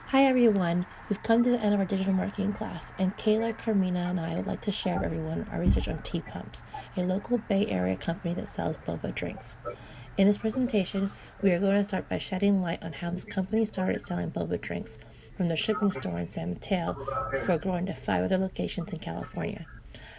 Hi everyone, we've come to the end of our digital marketing class, and Kayla, Carmina, and I would like to share with everyone our research on Tpumps, a local Bay Area company that sells boba drinks. In this presentation, we are going to start by shedding light on how this company started selling boba drinks from their shipping store in San Mateo before growing to 5 other locations in California.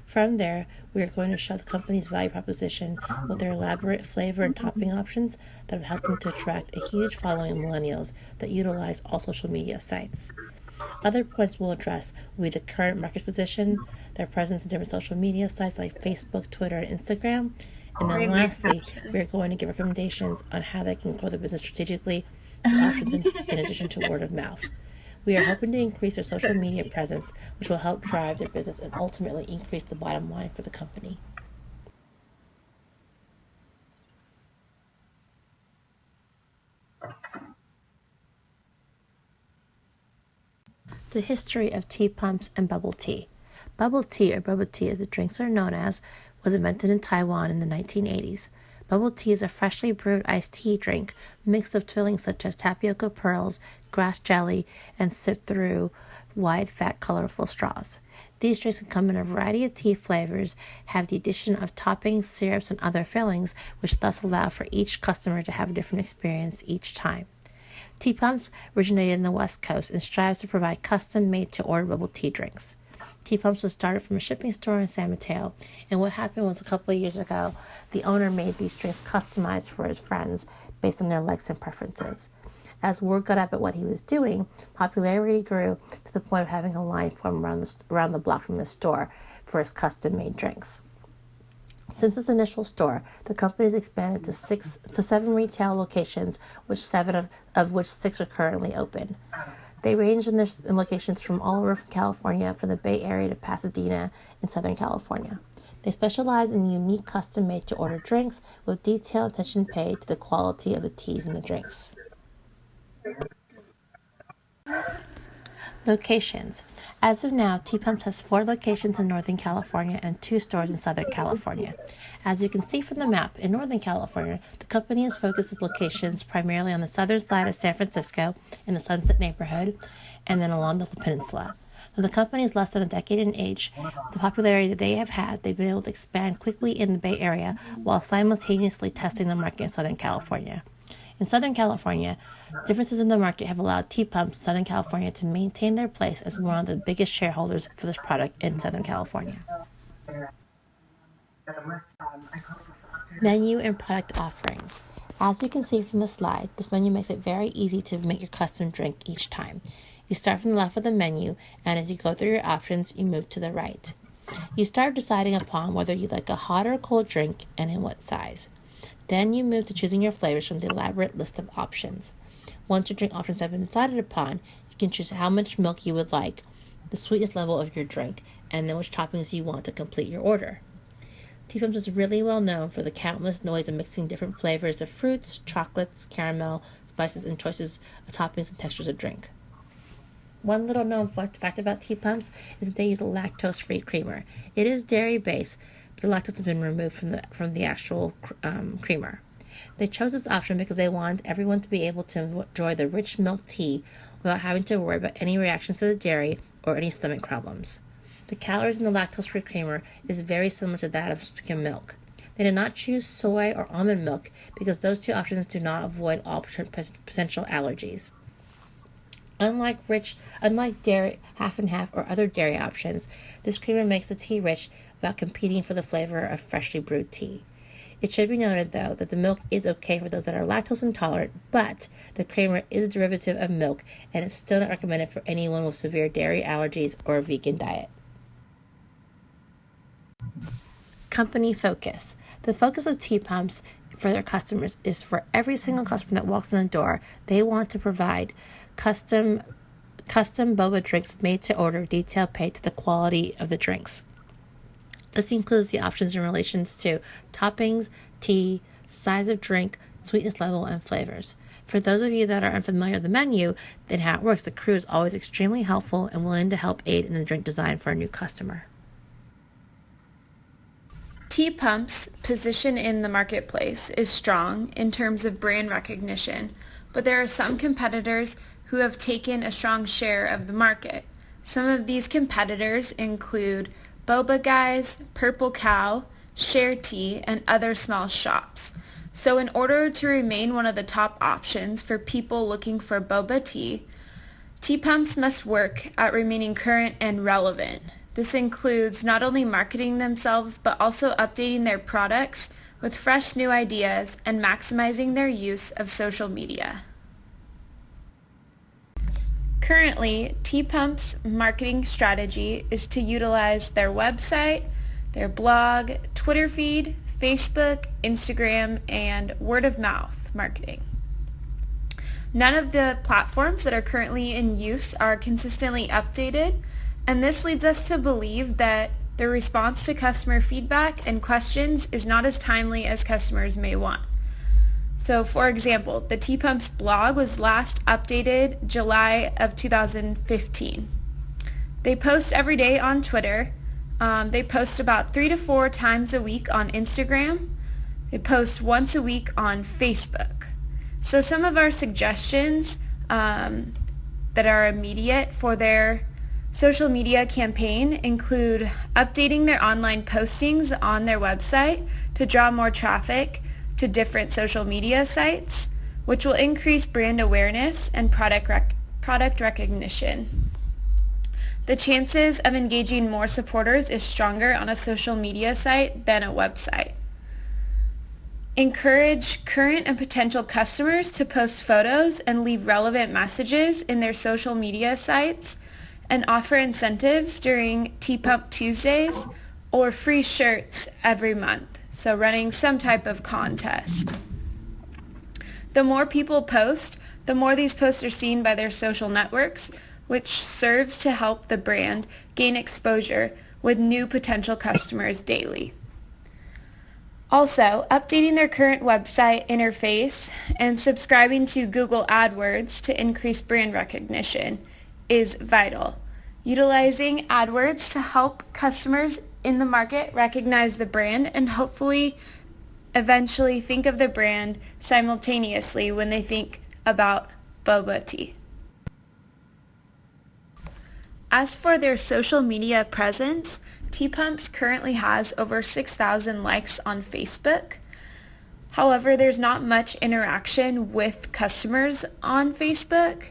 From there, we are going to show the company's value proposition with their elaborate flavor and topping options that have helped them to attract a huge following of millennials that utilize all social media sites. Other points we'll address will be the current market position, their presence in different social media sites like Facebook, Twitter, and Instagram, and then lastly, we are going to give recommendations on how they can grow their business strategically with options in addition to word of mouth. We are hoping to increase their social media presence, which will help drive their business and ultimately increase the bottom line for the company. The history of tea pumps and bubble tea. Bubble tea, or boba tea as the drinks are known as, was invented in Taiwan in the 1980s. Bubble tea is a freshly brewed iced tea drink mixed with fillings such as tapioca pearls, grass jelly, and sipped through wide, fat, colorful straws. These drinks can come in a variety of tea flavors, have the addition of toppings, syrups, and other fillings, which thus allow for each customer to have a different experience each time. Tpumps originated in the West Coast and strives to provide custom made to order bubble tea drinks. Tpumps was started from a shipping store in San Mateo, and what happened was a couple of years ago, the owner made these drinks customized for his friends based on their likes and preferences. As word got out about what he was doing, popularity grew to the point of having a line form around the block from his store for his custom made drinks. Since its initial store, the company has expanded to 7 retail locations, of which 6 are currently open. They range in locations from all over California, from the Bay Area to Pasadena in Southern California. They specialize in unique custom-made to-order drinks with detailed attention paid to the quality of the teas and the drinks. Locations. As of now, Tpumps has 4 locations in Northern California and 2 stores in Southern California. As you can see from the map, in Northern California, the company has focused its locations primarily on the southern side of San Francisco in the Sunset neighborhood and then along the peninsula. Though the company is less than a decade in age, with the popularity that they have had, they've been able to expand quickly in the Bay Area while simultaneously testing the market in Southern California. In Southern California, differences in the market have allowed Tpumps in Southern California to maintain their place as one of the biggest shareholders for this product in Southern California. Menu and product offerings. As you can see from the slide, this menu makes it very easy to make your custom drink each time. You start from the left of the menu, and as you go through your options, you move to the right. You start deciding upon whether you like a hot or cold drink and in what size. Then you move to choosing your flavors from the elaborate list of options. Once your drink options have been decided upon, you can choose how much milk you would like, the sweetness level of your drink, and then which toppings you want to complete your order. Tpumps is really well known for the countless noise of mixing different flavors of fruits, chocolates, caramel, spices, and choices of toppings and textures of drink. One little known fact about Tpumps is that they use a lactose-free creamer. It is dairy-based, but the lactose has been removed from the actual creamer. They chose this option because they want everyone to be able to enjoy the rich milk tea without having to worry about any reactions to the dairy or any stomach problems. The calories in the lactose-free creamer is very similar to that of skim milk. They did not choose soy or almond milk because those 2 options do not avoid all potential allergies. Unlike dairy, half and half, or other dairy options, this creamer makes the tea rich without competing for the flavor of freshly brewed tea. It should be noted, though, that the milk is okay for those that are lactose intolerant, but the creamer is a derivative of milk and it's still not recommended for anyone with severe dairy allergies or a vegan diet. Company focus. The focus of Tpumps for their customers is for every single customer that walks in the door, they want to provide custom boba drinks made to order, detail paid to the quality of the drinks. This includes the options in relations to toppings, tea, size of drink, sweetness level, and flavors. For those of you that are unfamiliar with the menu and how it works, the crew is always extremely helpful and willing to help aid in the drink design for a new customer. Tpumps' position in the marketplace is strong in terms of brand recognition, but there are some competitors who have taken a strong share of the market. Some of these competitors include Boba Guys, Purple Cow, Share Tea, and other small shops. So in order to remain one of the top options for people looking for boba tea, Tpumps must work at remaining current and relevant. This includes not only marketing themselves but also updating their products with fresh new ideas and maximizing their use of social media. Currently, Tpumps' marketing strategy is to utilize their website, their blog, Twitter feed, Facebook, Instagram, and word of mouth marketing. None of the platforms that are currently in use are consistently updated, and this leads us to believe that the response to customer feedback and questions is not as timely as customers may want. So for example, the Tpumps blog was last updated July of 2015. They post every day on Twitter. They post about 3 to 4 times a week on Instagram. They post once a week on Facebook. So some of our suggestions that are immediate for their social media campaign include updating their online postings on their website to draw more traffic to different social media sites, which will increase brand awareness and product recognition. The chances of engaging more supporters is stronger on a social media site than a website. Encourage current and potential customers to post photos and leave relevant messages in their social media sites, and offer incentives during Tpump Tuesdays or free shirts every month. So running some type of contest. The more people post, the more these posts are seen by their social networks, which serves to help the brand gain exposure with new potential customers daily. Also, updating their current website interface and subscribing to Google AdWords to increase brand recognition is vital. Utilizing AdWords to help customers in the market recognize the brand and hopefully eventually think of the brand simultaneously when they think about boba tea. As for their social media presence, Tpumps currently has over 6,000 likes on Facebook. However, there's not much interaction with customers on Facebook.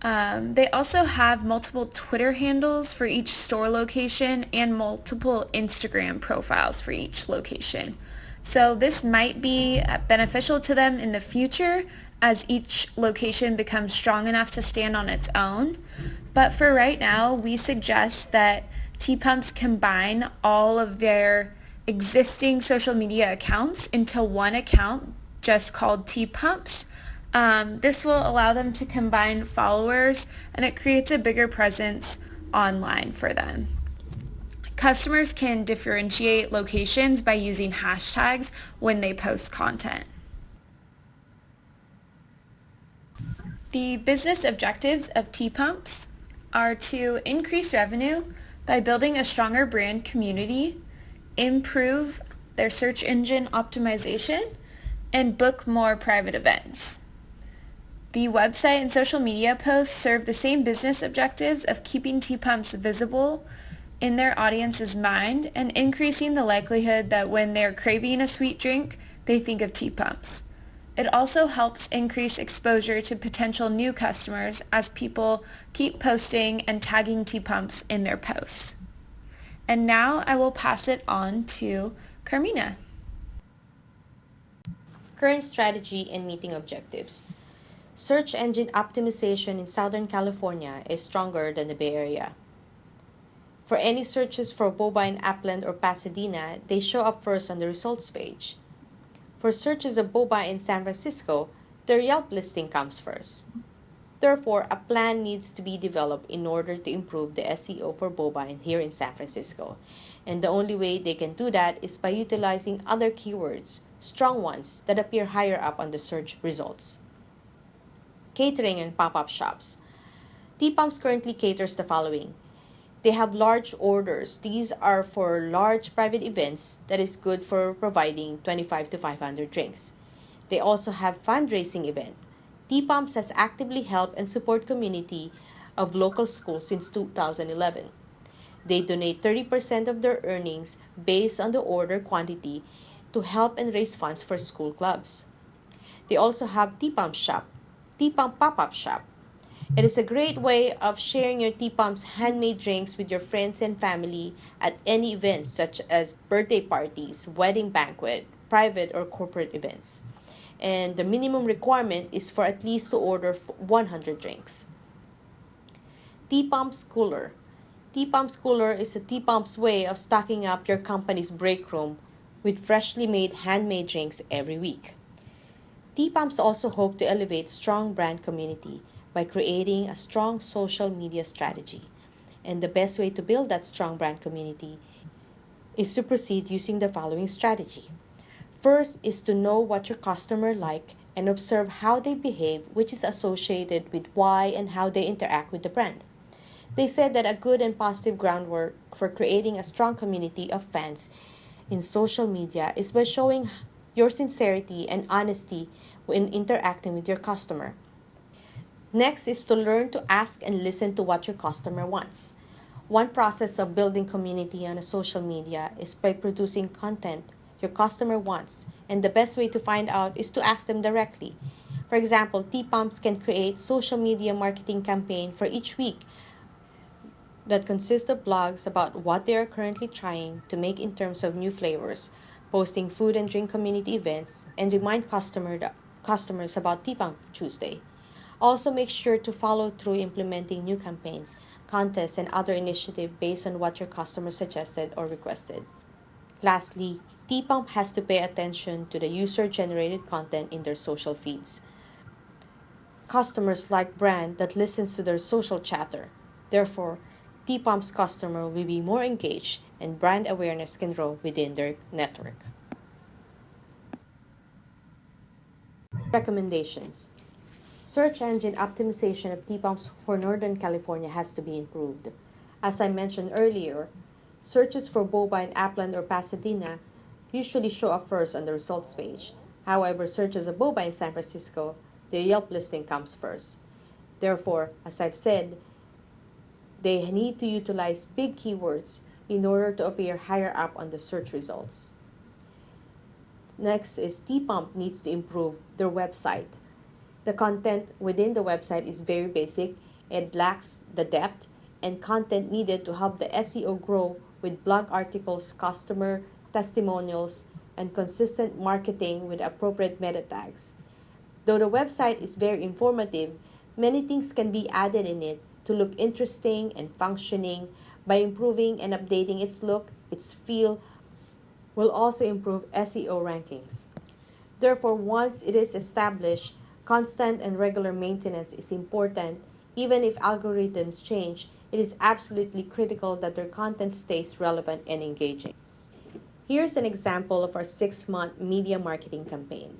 They also have multiple Twitter handles for each store location and multiple Instagram profiles for each location. So this might be beneficial to them in the future as each location becomes strong enough to stand on its own. But for right now, we suggest that Tpumps combine all of their existing social media accounts into one account just called Tpumps. This will allow them to combine followers, and it creates a bigger presence online for them. Customers can differentiate locations by using hashtags when they post content. The business objectives of Tpumps are to increase revenue by building a stronger brand community, improve their search engine optimization, and book more private events. The website and social media posts serve the same business objectives of keeping Tpumps visible in their audience's mind and increasing the likelihood that when they're craving a sweet drink, they think of Tpumps. It also helps increase exposure to potential new customers as people keep posting and tagging Tpumps in their posts. And now I will pass it on to Carmina. Current strategy and meeting objectives. Search engine optimization in Southern California is stronger than the Bay Area. For any searches for boba in Upland or Pasadena, they show up first on the results page. For searches of boba in San Francisco, their Yelp listing comes first. Therefore, a plan needs to be developed in order to improve the SEO for boba here in San Francisco. And the only way they can do that is by utilizing other keywords, strong ones that appear higher up on the search results. Catering and pop-up shops. Tpumps currently caters the following. They have large orders. These are for large private events that is good for providing 25 to 500 drinks. They also have fundraising event. Tpumps has actively helped and support community of local schools since 2011. They donate 30% of their earnings based on the order quantity to help and raise funds for school clubs. They also have Tpump Shop, Tpump Pop-Up Shop. It is a great way of sharing your Tpumps handmade drinks with your friends and family at any events such as birthday parties, wedding banquet, private or corporate events. And the minimum requirement is for at least to order 100 drinks. Tpumps Cooler. Tpumps Cooler is a Tpumps way of stocking up your company's break room with freshly made handmade drinks every week. Tpumps also hope to elevate strong brand community by creating a strong social media strategy. And the best way to build that strong brand community is to proceed using the following strategy. First is to know what your customer like and observe how they behave, which is associated with why and how they interact with the brand. They said that a good and positive groundwork for creating a strong community of fans in social media is by showing your sincerity and honesty when interacting with your customer. Next is to learn to ask and listen to what your customer wants. One process of building community on a social media is by producing content your customer wants, and the best way to find out is to ask them directly. For example, Tpumps can create social media marketing campaign for each week that consists of blogs about what they are currently trying to make in terms of new flavors, posting food and drink community events, and remind customers about Tpump Tuesday. Also, make sure to follow through implementing new campaigns, contests, and other initiatives based on what your customer suggested or requested. Lastly, Tpump has to pay attention to the user generated content in their social feeds. Customers like brand that listens to their social chatter. Therefore, Tpump's customer will be more engaged and brand awareness can grow within their network. Recommendations. Search engine optimization of Tpumps for Northern California has to be improved. As I mentioned earlier, searches for boba in Upland or Pasadena usually show up first on the results page. However, searches of boba in San Francisco, the Yelp listing comes first. Therefore, as I've said, they need to utilize big keywords in order to appear higher up on the search results. Next is Tpump needs to improve their website. The content within the website is very basic. It lacks the depth and content needed to help the SEO grow with blog articles, customer testimonials, and consistent marketing with appropriate meta tags. Though the website is very informative, many things can be added in it to look interesting and functioning. By improving and updating its look, its feel will also improve SEO rankings. Therefore, once it is established, constant and regular maintenance is important. Even if algorithms change, it is absolutely critical that their content stays relevant and engaging. Here's an example of our 6-month media marketing campaign.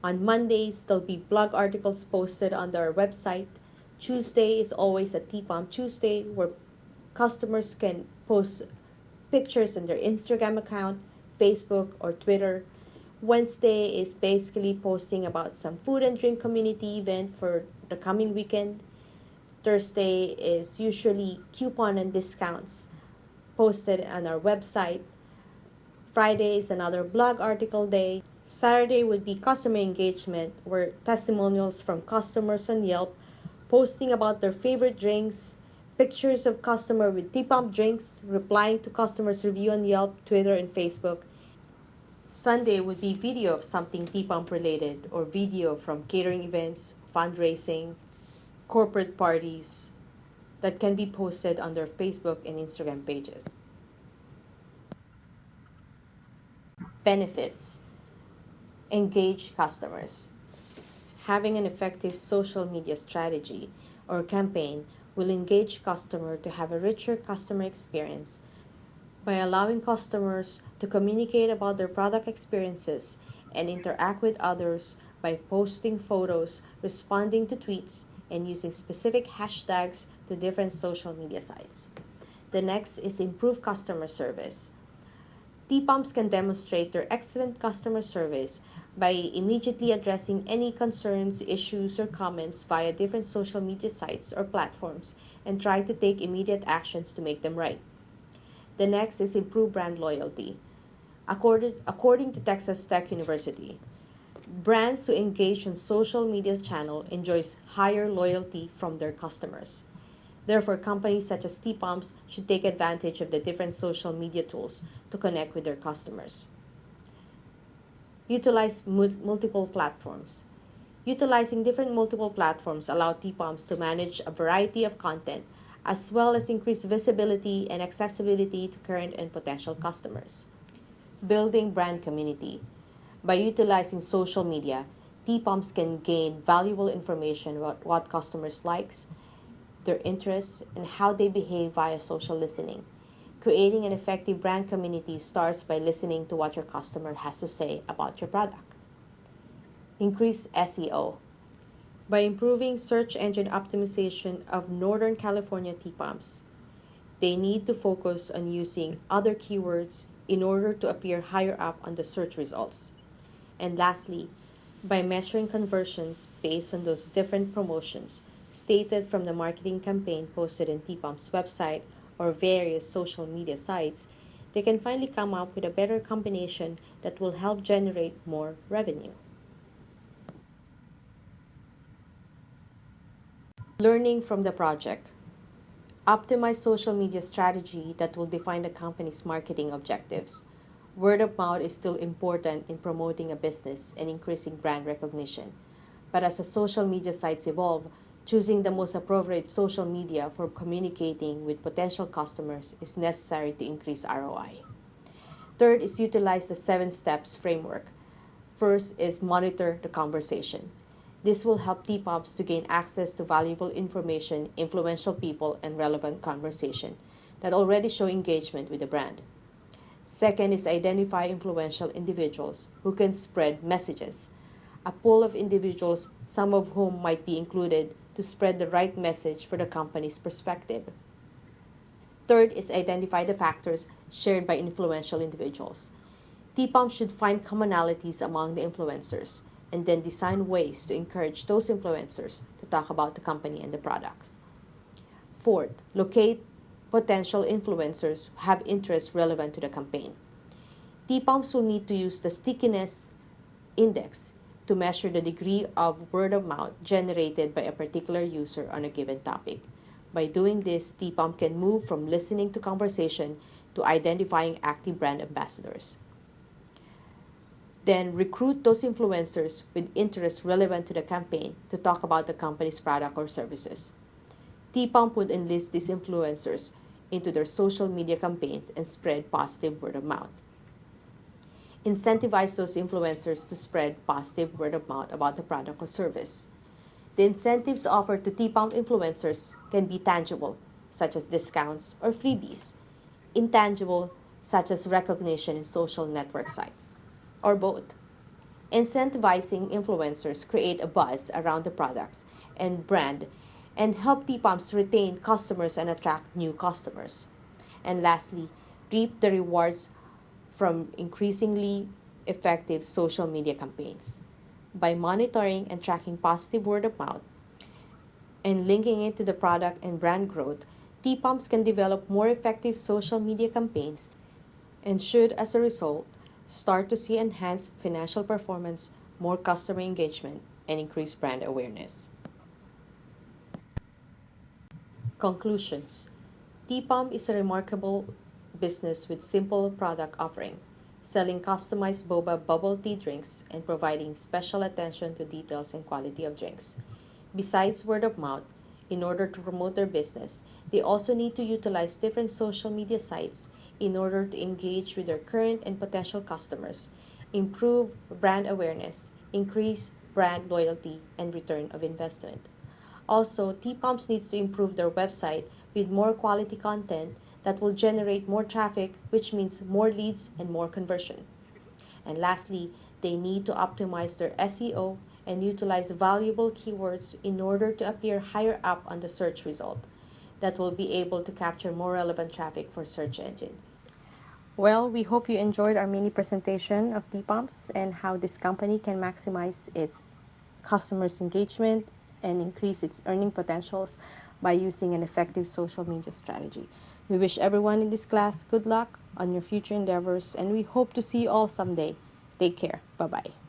On Mondays, there'll be blog articles posted on our website. Tuesday is always a Tpump Tuesday where customers can post pictures on their Instagram account, Facebook, or Twitter. Wednesday is basically posting about some food and drink community event for the coming weekend. Thursday is usually coupon and discounts posted on our website. Friday is another blog article day. Saturday would be customer engagement, where testimonials from customers on Yelp posting about their favorite drinks, pictures of customer with Tpump drinks, replying to customers' review on Yelp, Twitter, and Facebook. Sunday would be video of something Tpump related or video from catering events, fundraising, corporate parties that can be posted on their Facebook and Instagram pages. Benefits. Engage customers. Having an effective social media strategy or campaign will engage customer to have a richer customer experience by allowing customers to communicate about their product experiences and interact with others by posting photos, responding to tweets, and using specific hashtags to different social media sites. The next is improve customer service. Tpumps can demonstrate their excellent customer service by immediately addressing any concerns, issues, or comments via different social media sites or platforms and try to take immediate actions to make them right. The next is improve brand loyalty. According to Texas Tech University, brands who engage in social media channel enjoys higher loyalty from their customers. Therefore, companies such as Tpumps should take advantage of the different social media tools to connect with their customers. Utilize multiple platforms. Utilizing different multiple platforms allow Tpumps to manage a variety of content as well as increase visibility and accessibility to current and potential customers. Building brand community. By utilizing social media, Tpumps can gain valuable information about what customers likes, their interests, and how they behave via social listening. Creating an effective brand community starts by listening to what your customer has to say about your product. Increase SEO. By improving search engine optimization of Northern California Tpumps, they need to focus on using other keywords in order to appear higher up on the search results. And lastly, by measuring conversions based on those different promotions stated from the marketing campaign posted in Tpumps' website or various social media sites, they can finally come up with a better combination that will help generate more revenue. Learning from the project. Optimize social media strategy that will define the company's marketing objectives. Word of mouth is still important in promoting a business and increasing brand recognition. But as the social media sites evolve, choosing the most appropriate social media for communicating with potential customers is necessary to increase ROI. Third is utilize the 7 steps framework. First is monitor the conversation. This will help Tpumps to gain access to valuable information, influential people, and relevant conversation that already show engagement with the brand. Second is identify influential individuals who can spread messages. A pool of individuals, some of whom might be included to spread the right message for the company's perspective. Third is identify the factors shared by influential individuals. Tpumps should find commonalities among the influencers and then design ways to encourage those influencers to talk about the company and the products. Fourth, locate potential influencers who have interests relevant to the campaign. Tpumps will need to use the stickiness index to measure the degree of word of mouth generated by a particular user on a given topic. By doing this, Tpump can move from listening to conversation to identifying active brand ambassadors. Then recruit those influencers with interests relevant to the campaign to talk about the company's product or services. Tpump would enlist these influencers into their social media campaigns and spread positive word of mouth. Incentivize those influencers to spread positive word of mouth about the product or service. The incentives offered to Tpump influencers can be tangible, such as discounts or freebies, intangible, such as recognition in social network sites, or both. Incentivizing influencers create a buzz around the products and brand and help Tpumps retain customers and attract new customers. And lastly, reap the rewards from increasingly effective social media campaigns. By monitoring and tracking positive word of mouth and linking it to the product and brand growth, Tpumps can develop more effective social media campaigns and should, as a result, start to see enhanced financial performance, more customer engagement, and increased brand awareness. Conclusions. Tpump is a remarkable business with simple product offering, selling customized boba bubble tea drinks and providing special attention to details and quality of drinks. Besides word of mouth, in order to promote their business, they also need to utilize different social media sites in order to engage with their current and potential customers, improve brand awareness, increase brand loyalty, and return of investment. Also, Tpumps needs to improve their website with more quality content that will generate more traffic, which means more leads and more conversion. And lastly, they need to optimize their SEO and utilize valuable keywords in order to appear higher up on the search result that will be able to capture more relevant traffic for search engines. Well, we hope you enjoyed our mini presentation of Tpumps and how this company can maximize its customers' engagement and increase its earning potentials by using an effective social media strategy. We wish everyone in this class good luck on your future endeavors, and we hope to see you all someday. Take care. Bye bye.